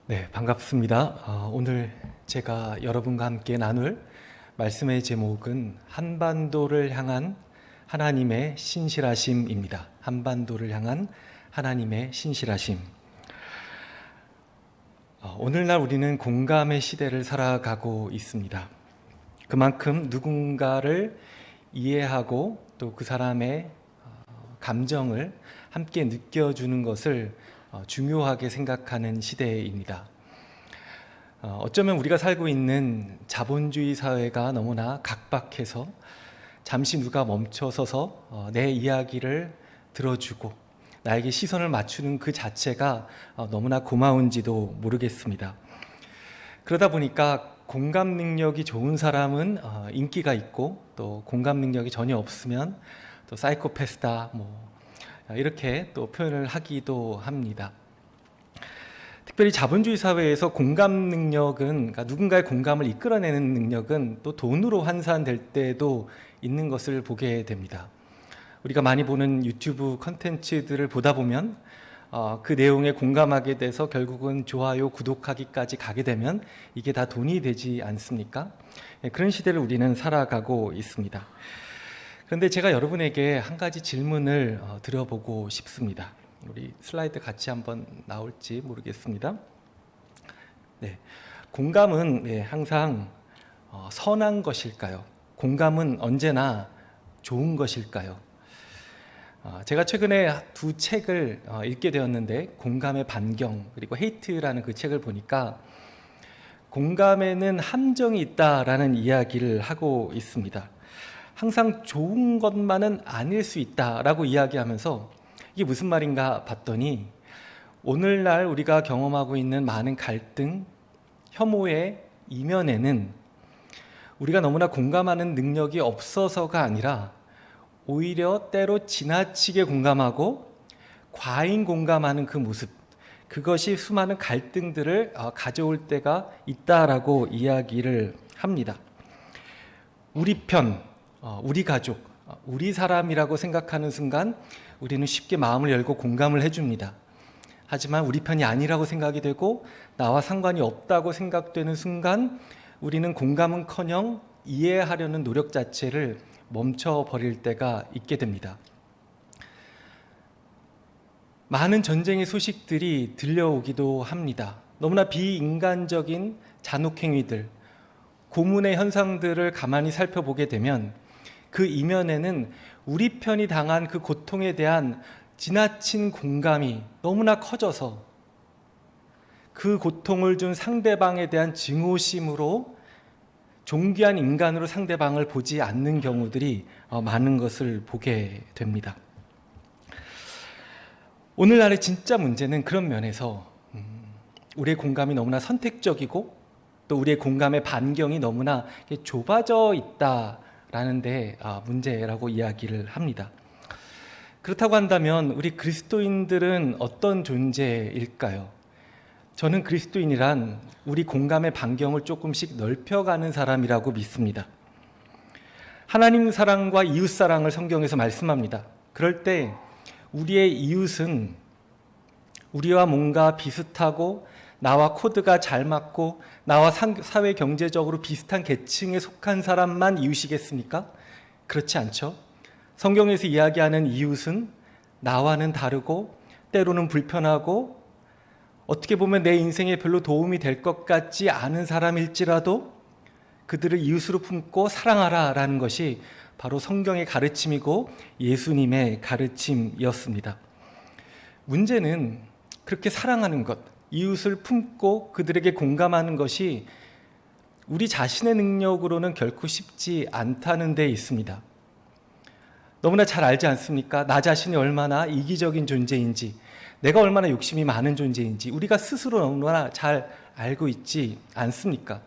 네, 반갑습니다. 오늘 제가 여러분과 함께 나눌 말씀의 제목은 한반도를 향한 하나님의 신실하심입니다. 한반도를 향한 하나님의 신실하심. 오늘날 우리는 공감의 시대를 살아가고 있습니다. 그만큼 누군가를 이해하고 또 그 사람의 감정을 함께 느껴주는 것을 중요하게 생각하는 시대입니다. 어쩌면 우리가 살고 있는 자본주의 사회가 너무나 각박해서 잠시 누가 멈춰서서 내 이야기를 들어주고 나에게 시선을 맞추는 그 자체가 너무나 고마운지도 모르겠습니다. 그러다 보니까 공감 능력이 좋은 사람은 인기가 있고 또 공감 능력이 전혀 없으면 또 사이코패스다 이렇게 또 표현을 하기도 합니다. 특별히 자본주의 사회에서 공감 능력은, 그러니까 누군가의 공감을 이끌어내는 능력은 또 돈으로 환산될 때도 있는 것을 보게 됩니다. 우리가 많이 보는 유튜브 컨텐츠들을 보다 보면 그 내용에 공감하게 돼서 결국은 좋아요, 구독하기까지 가게 되면 이게 다 돈이 되지 않습니까? 그런 시대를 우리는 살아가고 있습니다. 그런데 제가 여러분에게 한 가지 질문을 드려보고 싶습니다. 우리 슬라이드 같이 한번 나올지 모르겠습니다. 네, 공감은 항상 선한 것일까요? 공감은 언제나 좋은 것일까요? 제가 최근에 두 책을 읽게 되었는데 공감의 반경 그리고 헤이트라는 그 책을 보니까 공감에는 함정이 있다라는 이야기를 하고 있습니다. 항상 좋은 것만은 아닐 수 있다라고 이야기하면서 이게 무슨 말인가 봤더니 오늘날 우리가 경험하고 있는 많은 갈등, 혐오의 이면에는 우리가 너무나 공감하는 능력이 없어서가 아니라 오히려 때로 지나치게 공감하고 과잉 공감하는 그 모습, 그것이 수많은 갈등들을 가져올 때가 있다라고 이야기를 합니다. 우리 편, 우리 가족, 우리 사람이라고 생각하는 순간 우리는 쉽게 마음을 열고 공감을 해줍니다. 하지만 우리 편이 아니라고 생각이 되고 나와 상관이 없다고 생각되는 순간 우리는 공감은커녕 이해하려는 노력 자체를 멈춰버릴 때가 있게 됩니다. 많은 전쟁의 소식들이 들려오기도 합니다. 너무나 비인간적인 잔혹행위들, 고문의 현상들을 가만히 살펴보게 되면 그 이면에는 우리 편이 당한 그 고통에 대한 지나친 공감이 너무나 커져서 그 고통을 준 상대방에 대한 증오심으로 존귀한 인간으로 상대방을 보지 않는 경우들이 많은 것을 보게 됩니다. 오늘날의 진짜 문제는 그런 면에서 우리의 공감이 너무나 선택적이고 또 우리의 공감의 반경이 너무나 좁아져 있다라는 데 문제라고 이야기를 합니다. 그렇다고 한다면 우리 그리스도인들은 어떤 존재일까요? 저는 그리스도인이란 우리 공감의 반경을 조금씩 넓혀가는 사람이라고 믿습니다. 하나님 사랑과 이웃 사랑을 성경에서 말씀합니다. 그럴 때 우리의 이웃은 우리와 뭔가 비슷하고 나와 코드가 잘 맞고 나와 사회 경제적으로 비슷한 계층에 속한 사람만 이웃이겠습니까? 그렇지 않죠. 성경에서 이야기하는 이웃은 나와는 다르고 때로는 불편하고 어떻게 보면 내 인생에 별로 도움이 될 것 같지 않은 사람일지라도 그들을 이웃으로 품고 사랑하라라는 것이 바로 성경의 가르침이고 예수님의 가르침이었습니다. 문제는 그렇게 사랑하는 것, 이웃을 품고 그들에게 공감하는 것이 우리 자신의 능력으로는 결코 쉽지 않다는 데 있습니다. 너무나 잘 알지 않습니까? 나 자신이 얼마나 이기적인 존재인지, 내가 얼마나 욕심이 많은 존재인지 우리가 스스로 너무나 잘 알고 있지 않습니까?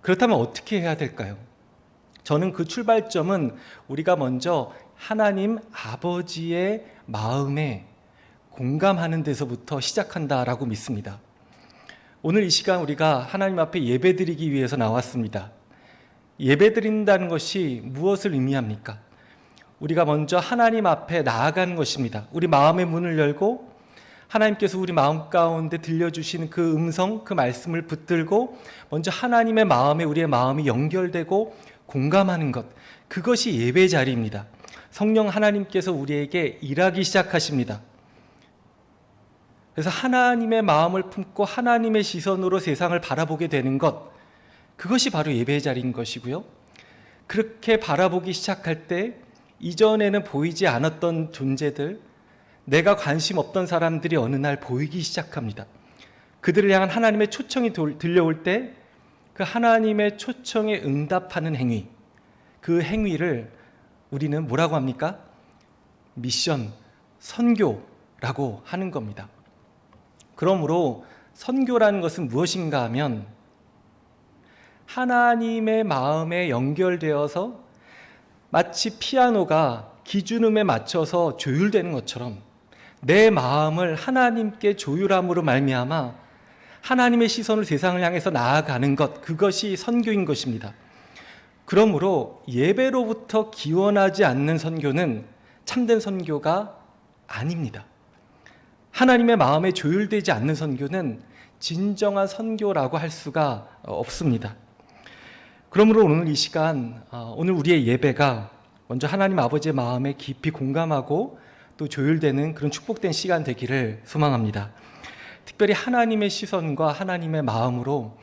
그렇다면 어떻게 해야 될까요? 저는 그 출발점은 우리가 먼저 하나님 아버지의 마음에 공감하는 데서부터 시작한다라고 믿습니다. 오늘 이 시간 우리가 하나님 앞에 예배드리기 위해서 나왔습니다. 예배드린다는 것이 무엇을 의미합니까? 우리가 먼저 하나님 앞에 나아가는 것입니다. 우리 마음의 문을 열고 하나님께서 우리 마음 가운데 들려주시는 그 음성, 그 말씀을 붙들고 먼저 하나님의 마음에 우리의 마음이 연결되고 공감하는 것, 그것이 예배 자리입니다. 성령 하나님께서 우리에게 일하기 시작하십니다. 그래서 하나님의 마음을 품고 하나님의 시선으로 세상을 바라보게 되는 것, 그것이 바로 예배의 자리인 것이고요. 그렇게 바라보기 시작할 때 이전에는 보이지 않았던 존재들, 내가 관심 없던 사람들이 어느 날 보이기 시작합니다. 그들을 향한 하나님의 초청이 들려올 때 그 하나님의 초청에 응답하는 행위, 그 행위를 우리는 뭐라고 합니까? 미션, 선교라고 하는 겁니다. 그러므로 선교라는 것은 무엇인가 하면 하나님의 마음에 연결되어서 마치 피아노가 기준음에 맞춰서 조율되는 것처럼 내 마음을 하나님께 조율함으로 말미암아 하나님의 시선을 세상을 향해서 나아가는 것, 그것이 선교인 것입니다. 그러므로 예배로부터 기원하지 않는 선교는 참된 선교가 아닙니다. 하나님의 마음에 조율되지 않는 선교는 진정한 선교라고 할 수가 없습니다. 그러므로 오늘 이 시간, 오늘 우리의 예배가 먼저 하나님 아버지의 마음에 깊이 공감하고 또 조율되는 그런 축복된 시간 되기를 소망합니다. 특별히 하나님의 시선과 하나님의 마음으로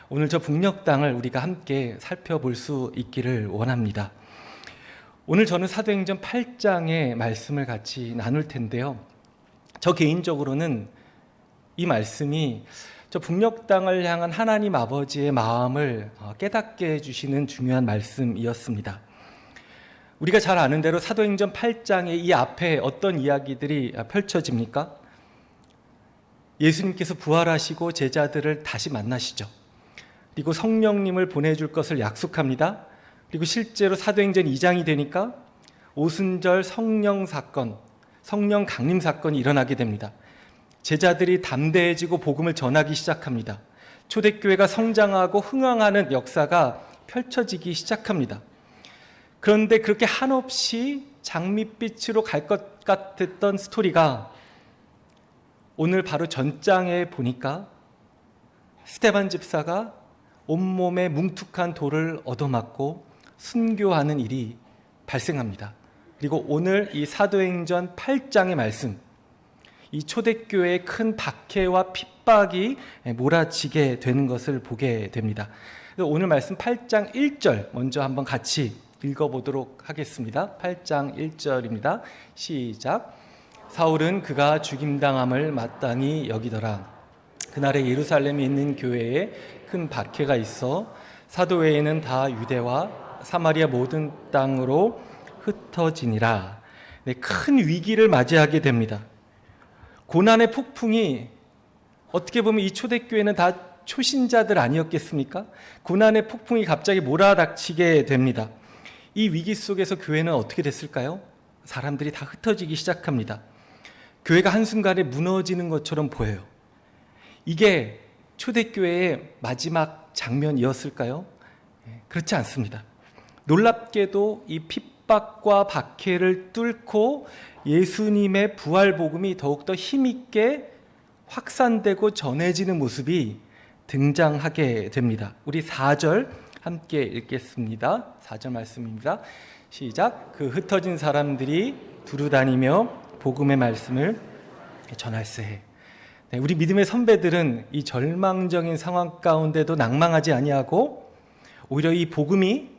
오늘 저 북녘 땅을 우리가 함께 살펴볼 수 있기를 원합니다. 오늘 저는 사도행전 8장의 말씀을 같이 나눌 텐데요. 저 개인적으로는 이 말씀이 저 북녘 땅을 향한 하나님 아버지의 마음을 깨닫게 해주시는 중요한 말씀이었습니다. 우리가 잘 아는 대로 사도행전 8장의 이 앞에 어떤 이야기들이 펼쳐집니까? 예수님께서 부활하시고 제자들을 다시 만나시죠. 그리고 성령님을 보내줄 것을 약속합니다. 그리고 실제로 사도행전 2장이 되니까 오순절 성령 사건, 성령 강림 사건이 일어나게 됩니다. 제자들이 담대해지고 복음을 전하기 시작합니다. 초대교회가 성장하고 흥황하는 역사가 펼쳐지기 시작합니다. 그런데 그렇게 한없이 장밋빛으로 갈 것 같았던 스토리가 오늘 바로 전장에 보니까 스데반 집사가 온몸에 뭉툭한 돌을 얻어맞고 순교하는 일이 발생합니다. 그리고 오늘 이 사도행전 8장의 말씀, 이 초대교회의 큰 박해와 핍박이 몰아치게 되는 것을 보게 됩니다. 오늘 말씀 8장 1절 먼저 한번 같이 읽어보도록 하겠습니다. 8장 1절입니다. 시작. 사울은 그가 죽임당함을 마땅히 여기더라. 그날에 예루살렘에 있는 교회에 큰 박해가 있어 사도 외에는 다 유대와 사마리아 모든 땅으로 흩어지니라. 네, 큰 위기를 맞이하게 됩니다. 고난의 폭풍이, 어떻게 보면 이 초대교회는 다 초신자들 아니었겠습니까? 고난의 폭풍이 갑자기 몰아닥치게 됩니다. 이 위기 속에서 교회는 어떻게 됐을까요? 사람들이 다 흩어지기 시작합니다. 교회가 한순간에 무너지는 것처럼 보여요. 이게 초대교회의 마지막 장면이었을까요? 그렇지 않습니다. 놀랍게도 이 핍박과 박해를 뚫고 예수님의 부활 복음이 더욱더 힘있게 확산되고 전해지는 모습이 등장하게 됩니다. 우리 4절 함께 읽겠습니다. 4절 말씀입니다. 시작. 그 흩어진 사람들이 두루다니며 복음의 말씀을 전할세. 네, 우리 믿음의 선배들은 이 절망적인 상황 가운데도 낭망하지 아니하고 오히려 이 복음이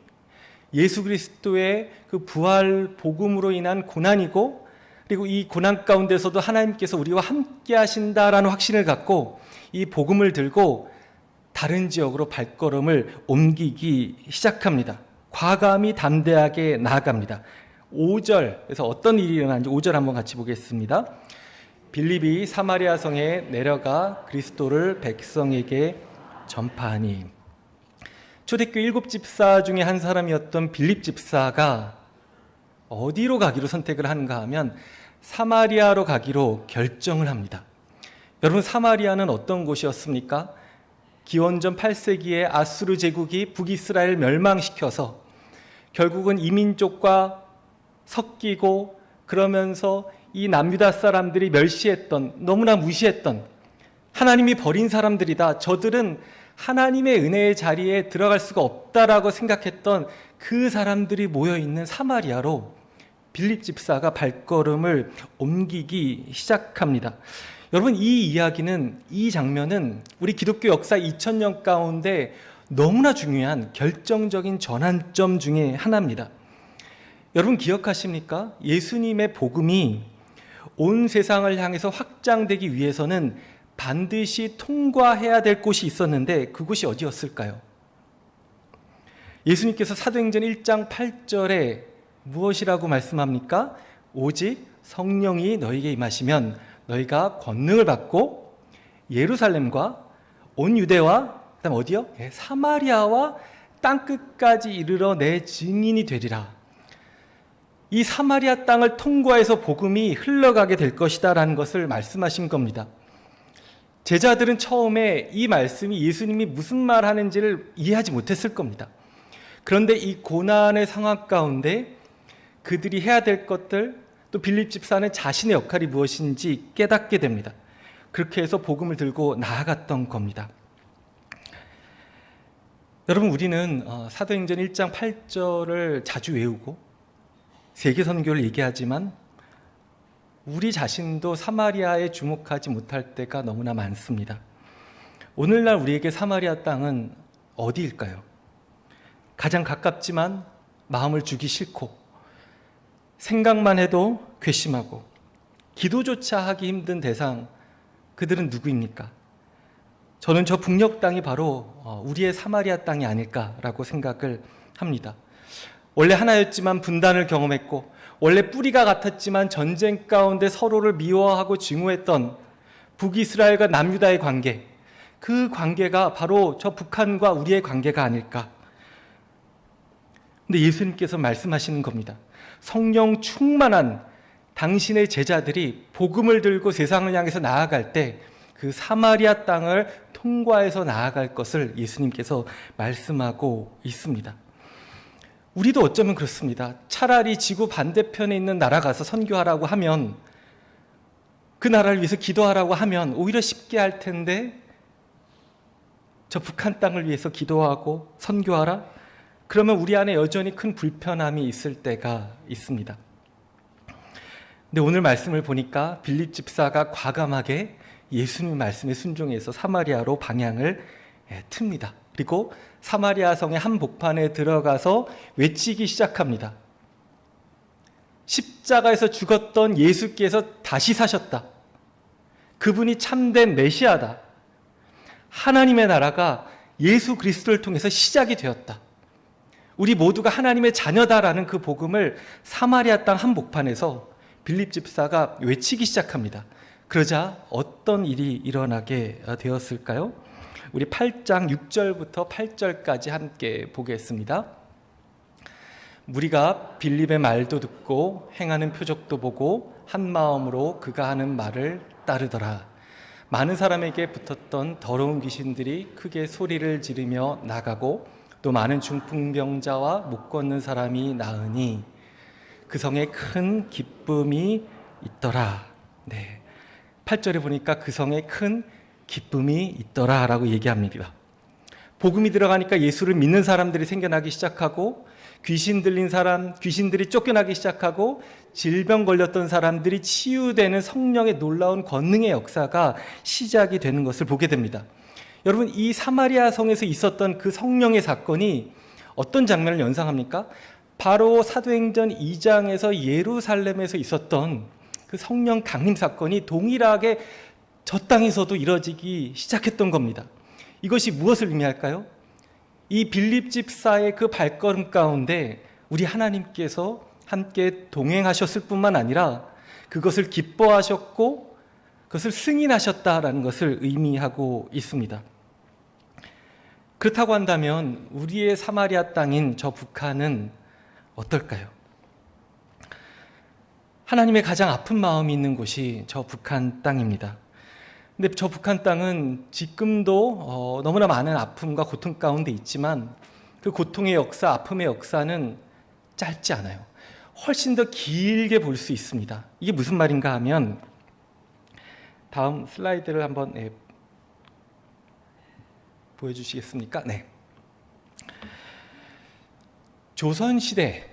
예수 그리스도의 그 부활 복음으로 인한 고난이고, 그리고 이 고난 가운데서도 하나님께서 우리와 함께 하신다라는 확신을 갖고 이 복음을 들고 다른 지역으로 발걸음을 옮기기 시작합니다. 과감히 담대하게 나아갑니다. 5절에서 어떤 일이 일어나는지 5절 한번 같이 보겠습니다. 빌립이 사마리아 성에 내려가 그리스도를 백성에게 전파하니. 초대교회 7집사 중에 한 사람이었던 빌립 집사가 어디로 가기로 선택을 하는가 하면 사마리아로 가기로 결정을 합니다. 여러분, 사마리아는 어떤 곳이었습니까? 기원전 8세기에 아수르 제국이 북이스라엘 멸망시켜서 결국은 이민족과 섞이고 그러면서 이 남유다 사람들이 멸시했던, 너무나 무시했던 하나님이 버린 사람들이다. 저들은 하나님의 은혜의 자리에 들어갈 수가 없다라고 생각했던 그 사람들이 모여있는 사마리아로 빌립 집사가 발걸음을 옮기기 시작합니다. 여러분, 이 이야기는, 이 장면은 우리 기독교 역사 2000년 가운데 너무나 중요한 결정적인 전환점 중에 하나입니다. 여러분 기억하십니까? 예수님의 복음이 온 세상을 향해서 확장되기 위해서는 반드시 통과해야 될 곳이 있었는데 그곳이 어디였을까요? 예수님께서 사도행전 1장 8절에 무엇이라고 말씀합니까? 오직 성령이 너희에게 임하시면 너희가 권능을 받고 예루살렘과 온 유대와 그다음 어디요? 사마리아와 땅끝까지 이르러 내 증인이 되리라. 이 사마리아 땅을 통과해서 복음이 흘러가게 될 것이다라는 것을 말씀하신 겁니다. 제자들은 처음에 이 말씀이 예수님이 무슨 말 하는지를 이해하지 못했을 겁니다. 그런데 이 고난의 상황 가운데 그들이 해야 될 것들, 또 빌립 집사는 자신의 역할이 무엇인지 깨닫게 됩니다. 그렇게 해서 복음을 들고 나아갔던 겁니다. 여러분, 우리는 사도행전 1장 8절을 자주 외우고 세계 선교를 얘기하지만 우리 자신도 사마리아에 주목하지 못할 때가 너무나 많습니다. 오늘날 우리에게 사마리아 땅은 어디일까요? 가장 가깝지만 마음을 주기 싫고 생각만 해도 괘씸하고 기도조차 하기 힘든 대상, 그들은 누구입니까? 저는 저 북녘 땅이 바로 우리의 사마리아 땅이 아닐까라고 생각을 합니다. 원래 하나였지만 분단을 경험했고, 원래 뿌리가 같았지만 전쟁 가운데 서로를 미워하고 증오했던 북이스라엘과 남유다의 관계, 그 관계가 바로 저 북한과 우리의 관계가 아닐까. 근데 예수님께서 말씀하시는 겁니다. 성령 충만한 당신의 제자들이 복음을 들고 세상을 향해서 나아갈 때 그 사마리아 땅을 통과해서 나아갈 것을 예수님께서 말씀하고 있습니다. 우리도 어쩌면 그렇습니다. 차라리 지구 반대편에 있는 나라 가서 선교하라고 하면, 그 나라를 위해서 기도하라고 하면 오히려 쉽게 할 텐데, 저 북한 땅을 위해서 기도하고 선교하라? 그러면 우리 안에 여전히 큰 불편함이 있을 때가 있습니다. 근데 오늘 말씀을 보니까 빌립 집사가 과감하게 예수님 말씀에 순종해서 사마리아로 방향을 틉니다. 그리고 사마리아 성의 한복판에 들어가서 외치기 시작합니다. 십자가에서 죽었던 예수께서 다시 사셨다. 그분이 참된 메시아다. 하나님의 나라가 예수 그리스도를 통해서 시작이 되었다. 우리 모두가 하나님의 자녀다라는 그 복음을 사마리아 땅 한복판에서 빌립 집사가 외치기 시작합니다. 그러자 어떤 일이 일어나게 되었을까요? 우리 8장 6절부터 8절까지 함께 보겠습니다. 무리가 빌립의 말도 듣고 행하는 표적도 보고 한 마음으로 그가 하는 말을 따르더라. 많은 사람에게 붙었던 더러운 귀신들이 크게 소리를 지르며 나가고 또 많은 중풍병자와 못 걷는 사람이 나으니 그 성에 큰 기쁨이 있더라. 네, 8절에 보니까 그 성에 큰 기쁨이 있더라 라고 얘기합니다. 복음이 들어가니까 예수를 믿는 사람들이 생겨나기 시작하고, 귀신 들린 사람, 귀신들이 쫓겨나기 시작하고, 질병 걸렸던 사람들이 치유되는 성령의 놀라운 권능의 역사가 시작이 되는 것을 보게 됩니다. 여러분, 이 사마리아 성에서 있었던 그 성령의 사건이 어떤 장면을 연상합니까? 바로 사도행전 2장에서 예루살렘에서 있었던 그 성령 강림 사건이 동일하게 저 땅에서도 이뤄지기 시작했던 겁니다. 이것이 무엇을 의미할까요? 이 빌립 집사의 그 발걸음 가운데 우리 하나님께서 함께 동행하셨을 뿐만 아니라 그것을 기뻐하셨고 그것을 승인하셨다라는 것을 의미하고 있습니다. 그렇다고 한다면 우리의 사마리아 땅인 저 북한은 어떨까요? 하나님의 가장 아픈 마음이 있는 곳이 저 북한 땅입니다. 근데 저 북한 땅은 지금도 너무나 많은 아픔과 고통 가운데 있지만 그 고통의 역사, 아픔의 역사는 짧지 않아요. 훨씬 더 길게 볼 수 있습니다. 이게 무슨 말인가 하면 다음 슬라이드를 한번 보여주시겠습니까? 네. 조선시대,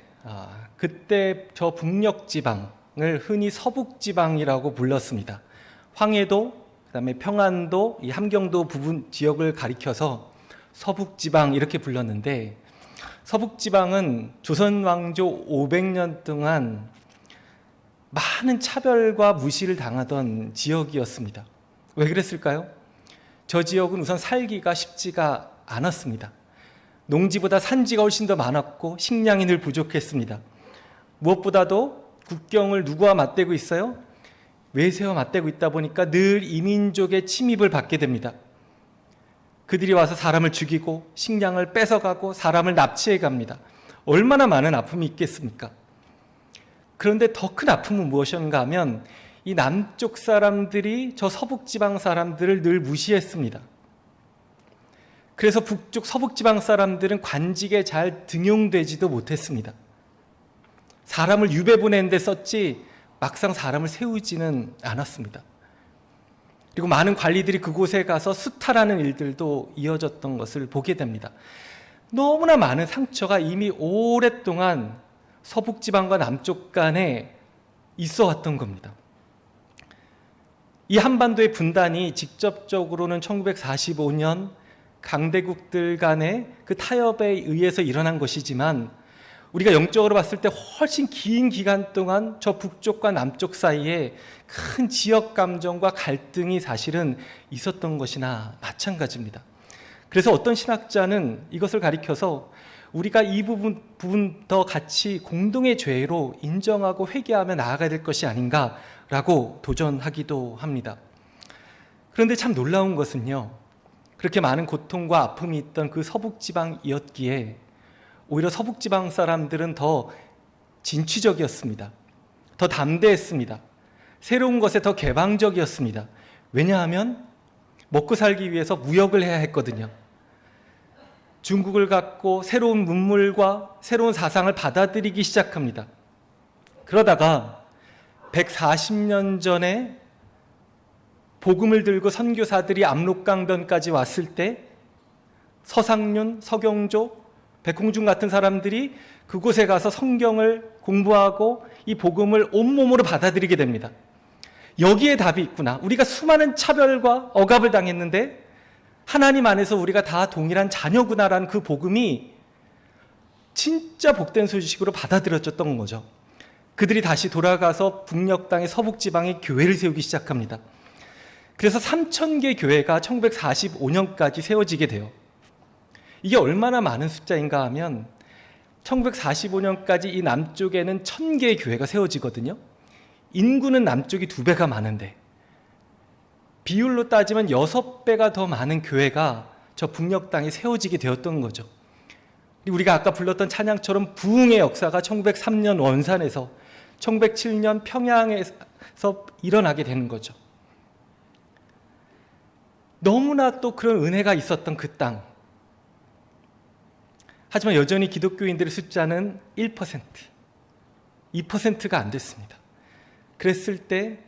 그때 저 북녘지방을 흔히 서북지방이라고 불렀습니다. 황해도, 그다음에 평안도, 이 함경도 부분 지역을 가리켜서 서북지방 이렇게 불렀는데, 서북지방은 조선 왕조 500년 동안 많은 차별과 무시를 당하던 지역이었습니다. 왜 그랬을까요? 저 지역은 우선 살기가 쉽지가 않았습니다. 농지보다 산지가 훨씬 더 많았고 식량이 늘 부족했습니다. 무엇보다도 국경을 누구와 맞대고 있어요? 외세와 맞대고 있다 보니까 늘 이민족의 침입을 받게 됩니다. 그들이 와서 사람을 죽이고 식량을 뺏어가고 사람을 납치해 갑니다. 얼마나 많은 아픔이 있겠습니까? 그런데 더 큰 아픔은 무엇인가 하면 이 남쪽 사람들이 저 서북지방 사람들을 늘 무시했습니다. 그래서 북쪽 서북지방 사람들은 관직에 잘 등용되지도 못했습니다. 사람을 유배 보내는 데 썼지 막상 사람을 세우지는 않았습니다. 그리고 많은 관리들이 그곳에 가서 수탈하는 일들도 이어졌던 것을 보게 됩니다. 너무나 많은 상처가 이미 오랫동안 서북지방과 남쪽 간에 있어 왔던 겁니다. 이 한반도의 분단이 직접적으로는 1945년 강대국들 간의 그 타협에 의해서 일어난 것이지만 우리가 영적으로 봤을 때 훨씬 긴 기간 동안 저 북쪽과 남쪽 사이에 큰 지역 감정과 갈등이 사실은 있었던 것이나 마찬가지입니다. 그래서 어떤 신학자는 이것을 가리켜서 우리가 이 부분 더 같이 공동의 죄로 인정하고 회개하며 나아가야 될 것이 아닌가라고 도전하기도 합니다. 그런데 참 놀라운 것은요, 그렇게 많은 고통과 아픔이 있던 그 서북지방이었기에 오히려 서북지방 사람들은 더 진취적이었습니다. 더 담대했습니다. 새로운 것에 더 개방적이었습니다. 왜냐하면 먹고 살기 위해서 무역을 해야 했거든요. 중국을 갖고 새로운 문물과 새로운 사상을 받아들이기 시작합니다. 그러다가 140년 전에 복음을 들고 선교사들이 압록강변까지 왔을 때 서상륜, 서경조, 백홍준 같은 사람들이 그곳에 가서 성경을 공부하고 이 복음을 온몸으로 받아들이게 됩니다. 여기에 답이 있구나. 우리가 수많은 차별과 억압을 당했는데 하나님 안에서 우리가 다 동일한 자녀구나라는 그 복음이 진짜 복된 소식으로 받아들여졌던 거죠. 그들이 다시 돌아가서 북녘 땅의 서북지방에 교회를 세우기 시작합니다. 그래서 3,000개 교회가 1945년까지 세워지게 돼요. 이게 얼마나 많은 숫자인가 하면 1945년까지 이 남쪽에는 1,000개의 교회가 세워지거든요. 인구는 남쪽이 2배가 많은데 비율로 따지면 6배가 더 많은 교회가 저 북녘 땅에 세워지게 되었던 거죠. 우리가 아까 불렀던 찬양처럼 부흥의 역사가 1903년 원산에서 1907년 평양에서 일어나게 되는 거죠. 너무나 또 그런 은혜가 있었던 그 땅. 하지만 여전히 기독교인들의 숫자는 1%, 2%가 안 됐습니다. 그랬을 때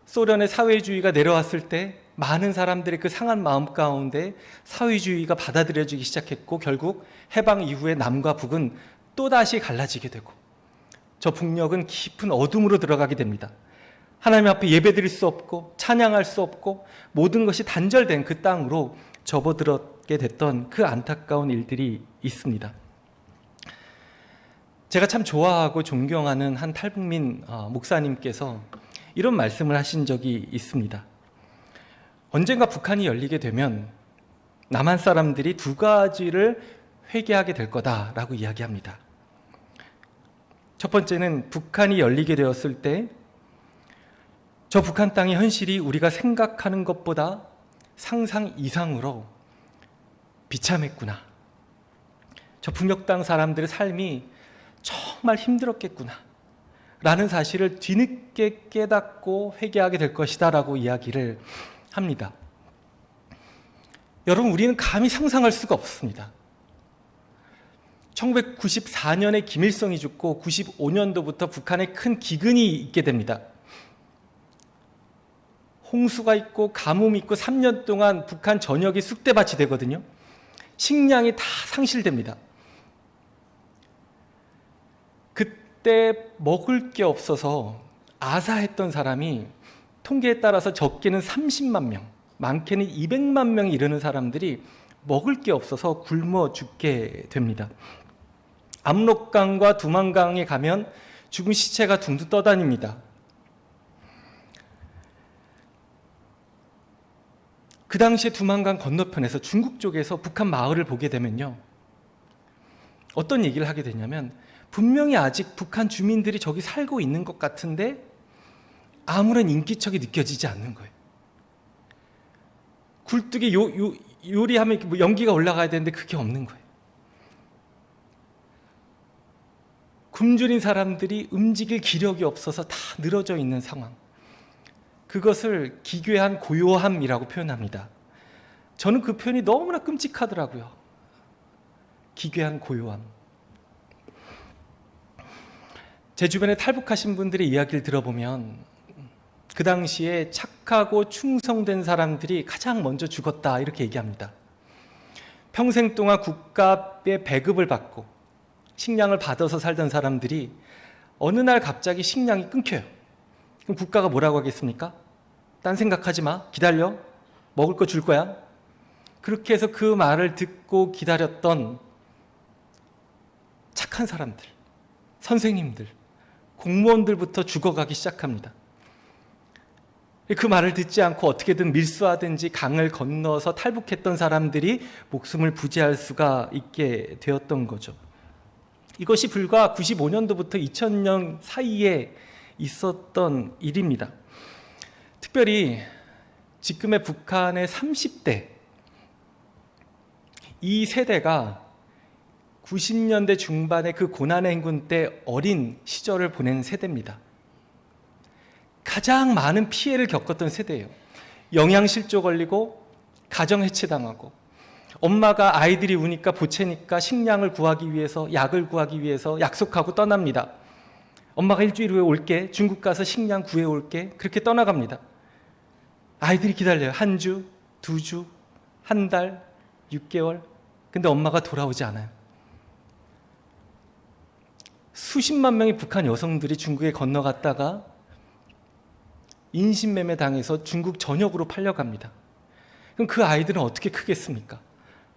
소련의 사회주의가 내려왔을 때 많은 사람들의 그 상한 마음 가운데 사회주의가 받아들여지기 시작했고 결국 해방 이후에 남과 북은 또다시 갈라지게 되고 저 북녘은 깊은 어둠으로 들어가게 됩니다. 하나님 앞에 예배드릴 수 없고 찬양할 수 없고 모든 것이 단절된 그 땅으로 접어들었게 됐던 그 안타까운 일들이 있습니다. 제가 참 좋아하고 존경하는 한 탈북민 목사님께서 이런 말씀을 하신 적이 있습니다. 언젠가 북한이 열리게 되면 남한 사람들이 2가지를 회개하게 될 거다라고 이야기합니다. 첫 번째는 북한이 열리게 되었을 때 저 북한 땅의 현실이 우리가 생각하는 것보다 상상 이상으로 비참했구나. 저 북녘 땅 사람들의 삶이 정말 힘들었겠구나 라는 사실을 뒤늦게 깨닫고 회개하게 될 것이다 라고 이야기를 합니다. 여러분, 우리는 감히 상상할 수가 없습니다. 1994년에 김일성이 죽고 95년도부터 북한에 큰 기근이 있게 됩니다. 홍수가 있고 가뭄이 있고 3년 동안 북한 전역이 쑥대밭이 되거든요. 식량이 다 상실됩니다. 그때 먹을 게 없어서 아사했던 사람이 통계에 따라서 적게는 30만 명, 많게는 200만 명이 이르는 사람들이 먹을 게 없어서 굶어 죽게 됩니다. 압록강과 두만강에 가면 죽은 시체가 둥둥 떠다닙니다. 그 당시에 두만강 건너편에서 중국 쪽에서 북한 마을을 보게 되면요, 어떤 얘기를 하게 되냐면 분명히 아직 북한 주민들이 저기 살고 있는 것 같은데 아무런 인기척이 느껴지지 않는 거예요. 굴뚝에 요리하면 뭐 연기가 올라가야 되는데 그게 없는 거예요. 굶주린 사람들이 움직일 기력이 없어서 다 늘어져 있는 상황. 그것을 기괴한 고요함이라고 표현합니다. 저는 그 표현이 너무나 끔찍하더라고요. 기괴한 고요함. 제 주변에 탈북하신 분들의 이야기를 들어보면 그 당시에 착하고 충성된 사람들이 가장 먼저 죽었다 이렇게 얘기합니다. 평생 동안 국가의 배급을 받고 식량을 받아서 살던 사람들이 어느 날 갑자기 식량이 끊겨요. 그럼 국가가 뭐라고 하겠습니까? 딴 생각하지 마. 기다려. 먹을 거 줄 거야. 그렇게 해서 그 말을 듣고 기다렸던 착한 사람들, 선생님들, 공무원들부터 죽어가기 시작합니다. 그 말을 듣지 않고 어떻게든 밀수하든지 강을 건너서 탈북했던 사람들이 목숨을 부지할 수가 있게 되었던 거죠. 이것이 불과 95년도부터 2000년 사이에 있었던 일입니다. 특별히 지금의 북한의 30대, 이 세대가 90년대 중반의 그 고난의 행군 때 어린 시절을 보낸 세대입니다. 가장 많은 피해를 겪었던 세대예요. 영양실조 걸리고 가정 해체당하고 엄마가 아이들이 우니까 보채니까 식량을 구하기 위해서, 약을 구하기 위해서 약속하고 떠납니다. 엄마가 일주일 후에 올게, 중국 가서 식량 구해올게, 그렇게 떠나갑니다. 아이들이 기다려요. 한 주, 두 주, 한 달, 6개월. 근데 엄마가 돌아오지 않아요. 수십만 명의 북한 여성들이 중국에 건너갔다가 인신매매 당해서 중국 전역으로 팔려갑니다. 그럼 그 아이들은 어떻게 크겠습니까?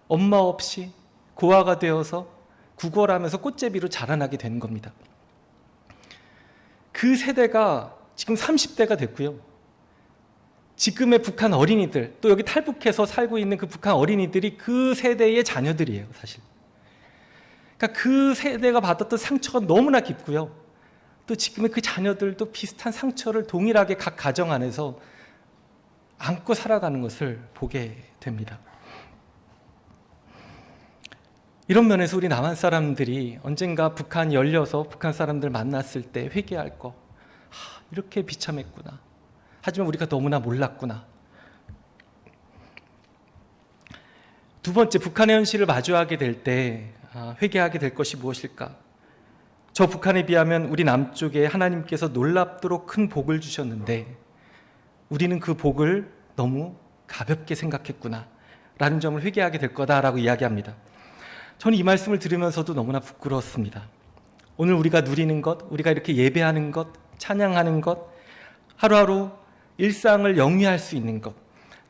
엄마 없이 고아가 되어서 구걸하면서 꽃제비로 자라나게 되는 겁니다. 그 세대가 지금 30대가 됐고요. 지금의 북한 어린이들, 또 여기 탈북해서 살고 있는 그 북한 어린이들이 그 세대의 자녀들이에요, 사실. 그러니까 그 세대가 받았던 상처가 너무나 깊고요. 또 지금의 그 자녀들도 비슷한 상처를 동일하게 각 가정 안에서 안고 살아가는 것을 보게 됩니다. 이런 면에서 우리 남한 사람들이 언젠가 북한이 열려서 북한 사람들 만났을 때 회개할 거, 이렇게 비참했구나. 하지만 우리가 너무나 몰랐구나. 두 번째, 북한의 현실을 마주하게 될 때 회개하게 될 것이 무엇일까? 저 북한에 비하면 우리 남쪽에 하나님께서 놀랍도록 큰 복을 주셨는데 우리는 그 복을 너무 가볍게 생각했구나 라는 점을 회개하게 될 거다라고 이야기합니다. 저는 이 말씀을 들으면서도 너무나 부끄러웠습니다. 오늘 우리가 누리는 것, 우리가 이렇게 예배하는 것, 찬양하는 것, 하루하루 일상을 영위할 수 있는 것,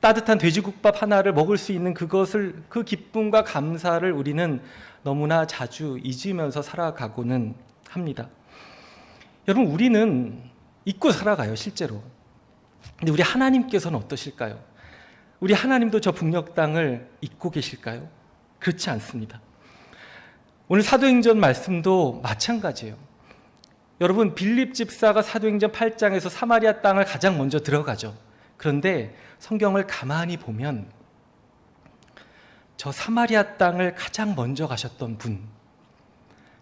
따뜻한 돼지국밥 하나를 먹을 수 있는 그것을, 그 기쁨과 감사를 우리는 너무나 자주 잊으면서 살아가고는 합니다. 여러분, 우리는 잊고 살아가요, 실제로. 근데 우리 하나님께서는 어떠실까요? 우리 하나님도 저 북녘 땅을 잊고 계실까요? 그렇지 않습니다. 오늘 사도행전 말씀도 마찬가지예요. 여러분, 빌립 집사가 사도행전 8장에서 사마리아 땅을 가장 먼저 들어가죠. 그런데 성경을 가만히 보면 저 사마리아 땅을 가장 먼저 가셨던 분,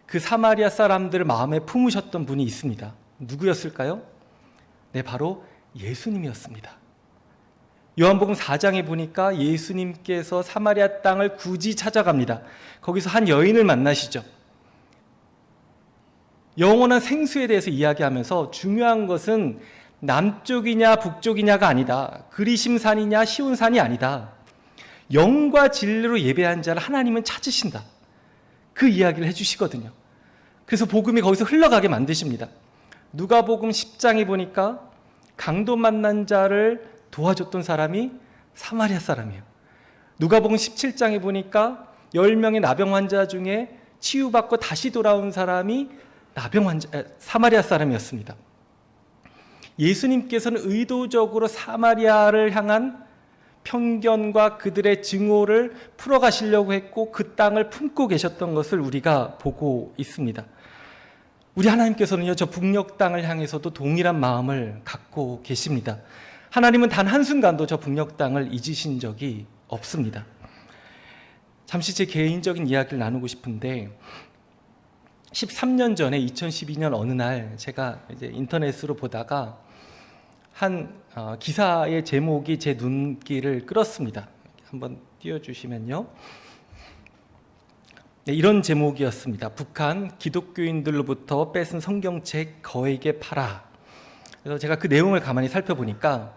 그 사마리아 사람들을 마음에 품으셨던 분이 있습니다. 누구였을까요? 네, 바로 예수님이었습니다. 요한복음 4장에 보니까 예수님께서 사마리아 땅을 굳이 찾아갑니다. 거기서 한 여인을 만나시죠. 영원한 생수에 대해서 이야기하면서 중요한 것은 남쪽이냐 북쪽이냐가 아니다. 그리심산이냐 시온산이 아니다. 영과 진리로 예배한 자를 하나님은 찾으신다. 그 이야기를 해주시거든요. 그래서 복음이 거기서 흘러가게 만드십니다. 누가복음 10장에 보니까 강도 만난 자를 도와줬던 사람이 사마리아 사람이에요. 누가복음 17장에 보니까 10명의 나병 환자 중에 치유받고 다시 돌아온 사람이 사마리아 사람이었습니다. 예수님께서는 의도적으로 사마리아를 향한 편견과 그들의 증오를 풀어가시려고 했고 그 땅을 품고 계셨던 것을 우리가 보고 있습니다. 우리 하나님께서는요, 저 북녘 땅을 향해서도 동일한 마음을 갖고 계십니다. 하나님은 단 한순간도 저 북녘 땅을 잊으신 적이 없습니다. 잠시 제 개인적인 이야기를 나누고 싶은데 13년 전에 2012년 어느 날 제가 이제 인터넷으로 보다가 한 기사의 제목이 제 눈길을 끌었습니다. 한번 띄워주시면요. 네, 이런 제목이었습니다. 북한 기독교인들로부터 뺏은 성경책 거액에 팔아. 그래서 제가 그 내용을 가만히 살펴보니까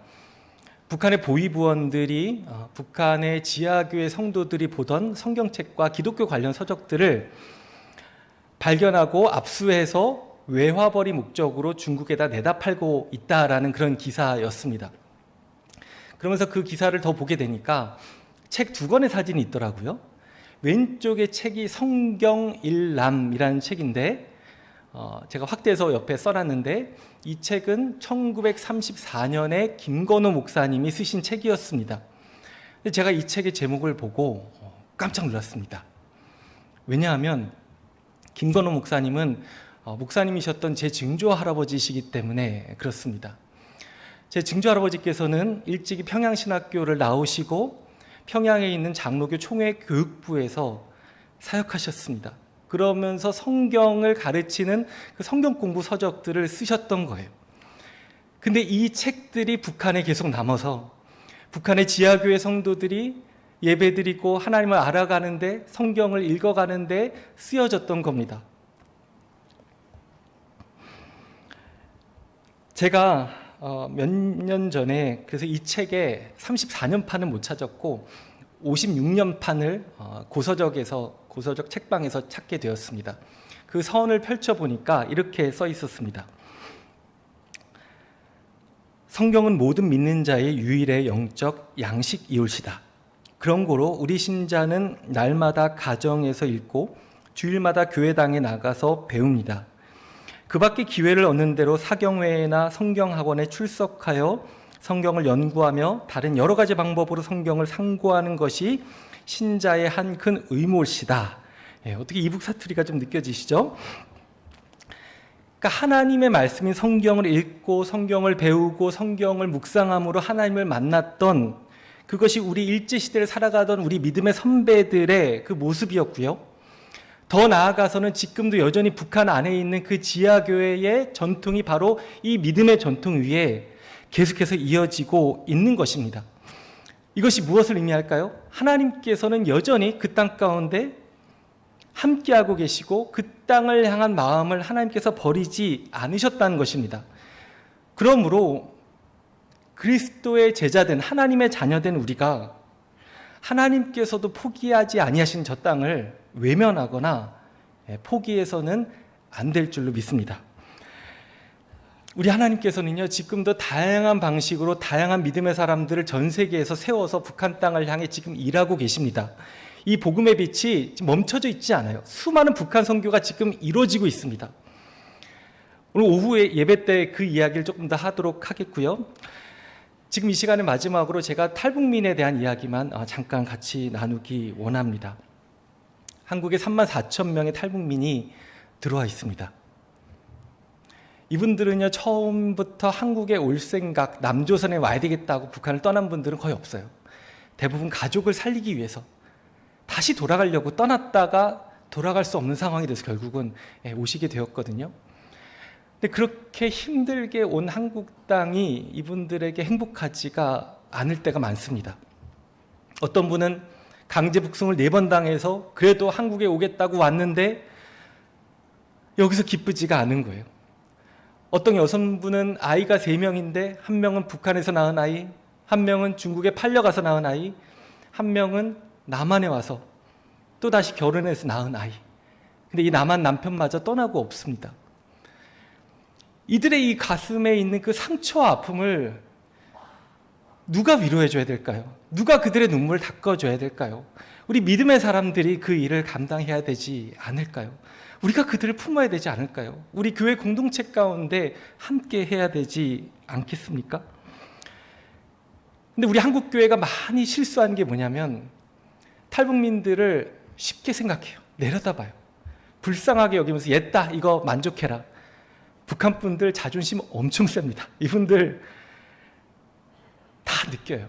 북한의 보위부원들이 북한의 지하교회 성도들이 보던 성경책과 기독교 관련 서적들을 발견하고 압수해서 외화벌이 목적으로 중국에다 내다 팔고 있다라는 그런 기사였습니다. 그러면서 그 기사를 더 보게 되니까 책 2권의 사진이 있더라고요. 왼쪽의 책이 성경일람이라는 책인데 제가 확대해서 옆에 써놨는데 이 책은 1934년에 김건호 목사님이 쓰신 책이었습니다. 제가 이 책의 제목을 보고 깜짝 놀랐습니다. 왜냐하면 김건호 목사님은 목사님이셨던 제 증조 할아버지시기 때문에 그렇습니다. 제 증조 할아버지께서는 일찍이 평양신학교를 나오시고 평양에 있는 장로교 총회교육부에서 사역하셨습니다. 그러면서 성경을 가르치는 그 성경 공부 서적들을 쓰셨던 거예요. 근데 이 책들이 북한에 계속 남아서 북한의 지하교회 성도들이 예배드리고 하나님을 알아가는데 성경을 읽어가는데 쓰여졌던 겁니다. 제가 몇 년 전에 그래서 이 책의 34년 판은 못 찾았고 56년 판을 고서적 책방에서 찾게 되었습니다. 그 선을 펼쳐보니까 이렇게 써 있었습니다. 성경은 모든 믿는 자의 유일의 영적 양식이올시다. 그런 고로 우리 신자는 날마다 가정에서 읽고 주일마다 교회당에 나가서 배웁니다. 그 밖에 기회를 얻는 대로 사경회나 성경학원에 출석하여 성경을 연구하며 다른 여러 가지 방법으로 성경을 상고하는 것이 신자의 한 큰 의무일시다. 어떻게 이북 사투리가 좀 느껴지시죠? 그러니까 하나님의 말씀인 성경을 읽고 성경을 배우고 성경을 묵상함으로 하나님을 만났던 그것이 우리 일제시대를 살아가던 우리 믿음의 선배들의 그 모습이었고요. 더 나아가서는 지금도 여전히 북한 안에 있는 그 지하교회의 전통이 바로 이 믿음의 전통 위에 계속해서 이어지고 있는 것입니다. 이것이 무엇을 의미할까요? 하나님께서는 여전히 그 땅 가운데 함께하고 계시고 그 땅을 향한 마음을 하나님께서 버리지 않으셨다는 것입니다. 그러므로 그리스도의 제자된 하나님의 자녀된 우리가 하나님께서도 포기하지 아니하신 저 땅을 외면하거나 포기해서는 안 될 줄로 믿습니다. 우리 하나님께서는요, 지금도 다양한 방식으로 다양한 믿음의 사람들을 전 세계에서 세워서 북한 땅을 향해 지금 일하고 계십니다. 이 복음의 빛이 지금 멈춰져 있지 않아요. 수많은 북한 선교가 지금 이루어지고 있습니다. 오늘 오후에 예배 때 그 이야기를 조금 더 하도록 하겠고요. 지금 이 시간의 마지막으로 제가 탈북민에 대한 이야기만 잠깐 같이 나누기 원합니다. 한국에 34,000명의 탈북민이 들어와 있습니다. 이분들은요, 처음부터 한국에 올 생각, 남조선에 와야 되겠다고 북한을 떠난 분들은 거의 없어요. 대부분 가족을 살리기 위해서 다시 돌아가려고 떠났다가 돌아갈 수 없는 상황이 돼서 결국은 오시게 되었거든요. 근데 그렇게 힘들게 온 한국 땅이 이분들에게 행복하지가 않을 때가 많습니다. 어떤 분은 강제 북송을 4번 당해서 그래도 한국에 오겠다고 왔는데 여기서 기쁘지가 않은 거예요. 어떤 여성분은 아이가 3명인데 한 명은 북한에서 낳은 아이, 한 명은 중국에 팔려가서 낳은 아이, 한 명은 남한에 와서 또다시 결혼해서 낳은 아이. 근데 이 남한 남편마저 떠나고 없습니다. 이들의 이 가슴에 있는 그 상처와 아픔을 누가 위로해줘야 될까요? 누가 그들의 눈물을 닦아줘야 될까요? 우리 믿음의 사람들이 그 일을 감당해야 되지 않을까요? 우리가 그들을 품어야 되지 않을까요? 우리 교회 공동체 가운데 함께 해야 되지 않겠습니까? 근데 우리 한국 교회가 많이 실수한 게 뭐냐면 탈북민들을 쉽게 생각해요. 내려다봐요. 불쌍하게 여기면서 옛다 이거 만족해라. 북한 분들 자존심 엄청 셉니다. 이분들 다 느껴요.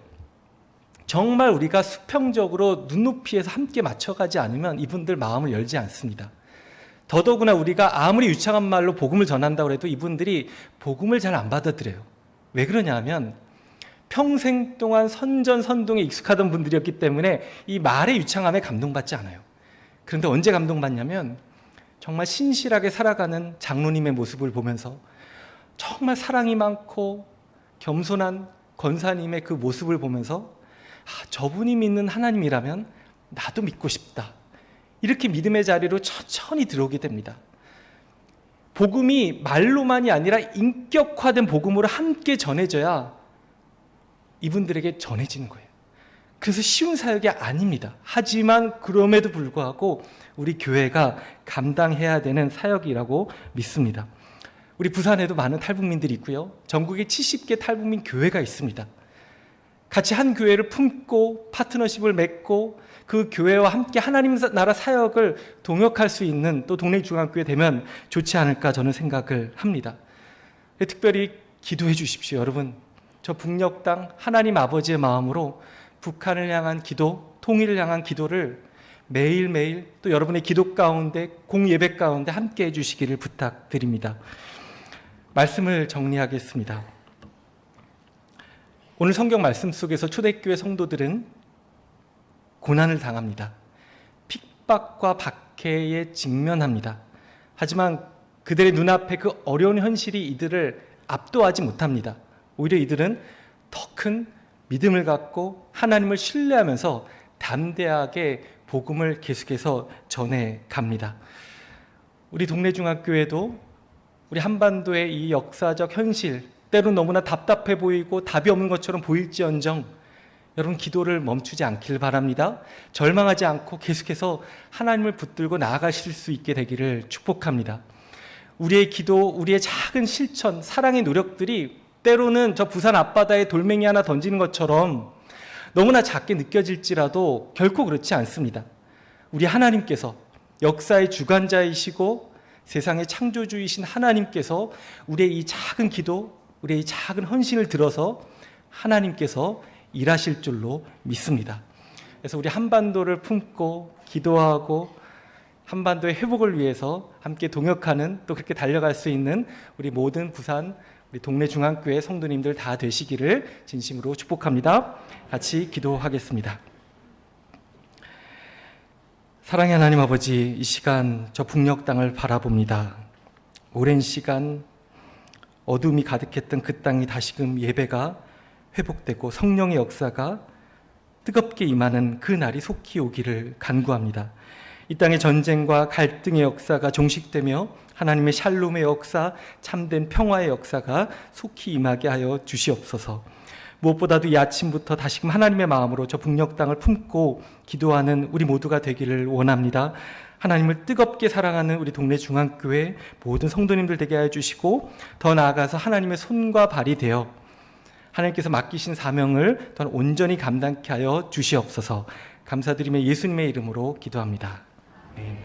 정말 우리가 수평적으로 눈높이에서 함께 맞춰가지 않으면 이분들 마음을 열지 않습니다. 더더구나 우리가 아무리 유창한 말로 복음을 전한다고 해도 이분들이 복음을 잘 안 받아들여요. 왜 그러냐 하면 평생 동안 선전선동에 익숙하던 분들이었기 때문에 이 말의 유창함에 감동받지 않아요. 그런데 언제 감동받냐면 정말 신실하게 살아가는 장로님의 모습을 보면서 정말 사랑이 많고 겸손한 권사님의 그 모습을 보면서 저분이 믿는 하나님이라면 나도 믿고 싶다. 이렇게 믿음의 자리로 천천히 들어오게 됩니다. 복음이 말로만이 아니라 인격화된 복음으로 함께 전해져야 이분들에게 전해지는 거예요. 그래서 쉬운 사역이 아닙니다. 하지만 그럼에도 불구하고 우리 교회가 감당해야 되는 사역이라고 믿습니다. 우리 부산에도 많은 탈북민들이 있고요. 전국에 70개 탈북민 교회가 있습니다. 같이 한 교회를 품고 파트너십을 맺고 그 교회와 함께 하나님 나라 사역을 동역할 수 있는 또 동네 중앙교회 되면 좋지 않을까 저는 생각을 합니다. 특별히 기도해 주십시오. 여러분, 저 북녘 땅 하나님 아버지의 마음으로 북한을 향한 기도, 통일을 향한 기도를 매일매일 또 여러분의 기도 가운데 공예배 가운데 함께 해주시기를 부탁드립니다. 말씀을 정리하겠습니다. 오늘 성경 말씀 속에서 초대교회 성도들은 고난을 당합니다. 핍박과 박해에 직면합니다. 하지만 그들의 눈앞에 그 어려운 현실이 이들을 압도하지 못합니다. 오히려 이들은 더 큰 믿음을 갖고 하나님을 신뢰하면서 담대하게 복음을 계속해서 전해 갑니다. 우리 동네 중학교에도 우리 한반도의 이 역사적 현실, 때로 너무나 답답해 보이고 답이 없는 것처럼 보일지언정 여러분 기도를 멈추지 않길 바랍니다. 절망하지 않고 계속해서 하나님을 붙들고 나아가실 수 있게 되기를 축복합니다. 우리의 기도, 우리의 작은 실천, 사랑의 노력들이 때로는 저 부산 앞바다에 돌멩이 하나 던지는 것처럼 너무나 작게 느껴질지라도 결코 그렇지 않습니다. 우리 하나님께서 역사의 주관자이시고 세상의 창조주이신 하나님께서 우리의 이 작은 기도, 우리의 이 작은 헌신을 들어서 하나님께서 일하실 줄로 믿습니다. 그래서 우리 한반도를 품고 기도하고 한반도의 회복을 위해서 함께 동역하는 또 그렇게 달려갈 수 있는 우리 모든 부산 우리 동네 중앙교회 성도님들 다 되시기를 진심으로 축복합니다. 같이 기도하겠습니다. 사랑의 하나님 아버지, 이 시간 저 북녘 땅을 바라봅니다. 오랜 시간 어둠이 가득했던 그 땅이 다시금 예배가 회복되고 성령의 역사가 뜨겁게 임하는 그 날이 속히 오기를 간구합니다. 이 땅의 전쟁과 갈등의 역사가 종식되며 하나님의 샬롬의 역사, 참된 평화의 역사가 속히 임하게 하여 주시옵소서. 무엇보다도 이 아침부터 다시금 하나님의 마음으로 저 북녘 땅을 품고 기도하는 우리 모두가 되기를 원합니다. 하나님을 뜨겁게 사랑하는 우리 동네 중앙교회 모든 성도님들 되게 하여 주시고 더 나아가서 하나님의 손과 발이 되어 하나님께서 맡기신 사명을 더 온전히 감당케 하여 주시옵소서. 감사드리며 예수님의 이름으로 기도합니다. 아멘.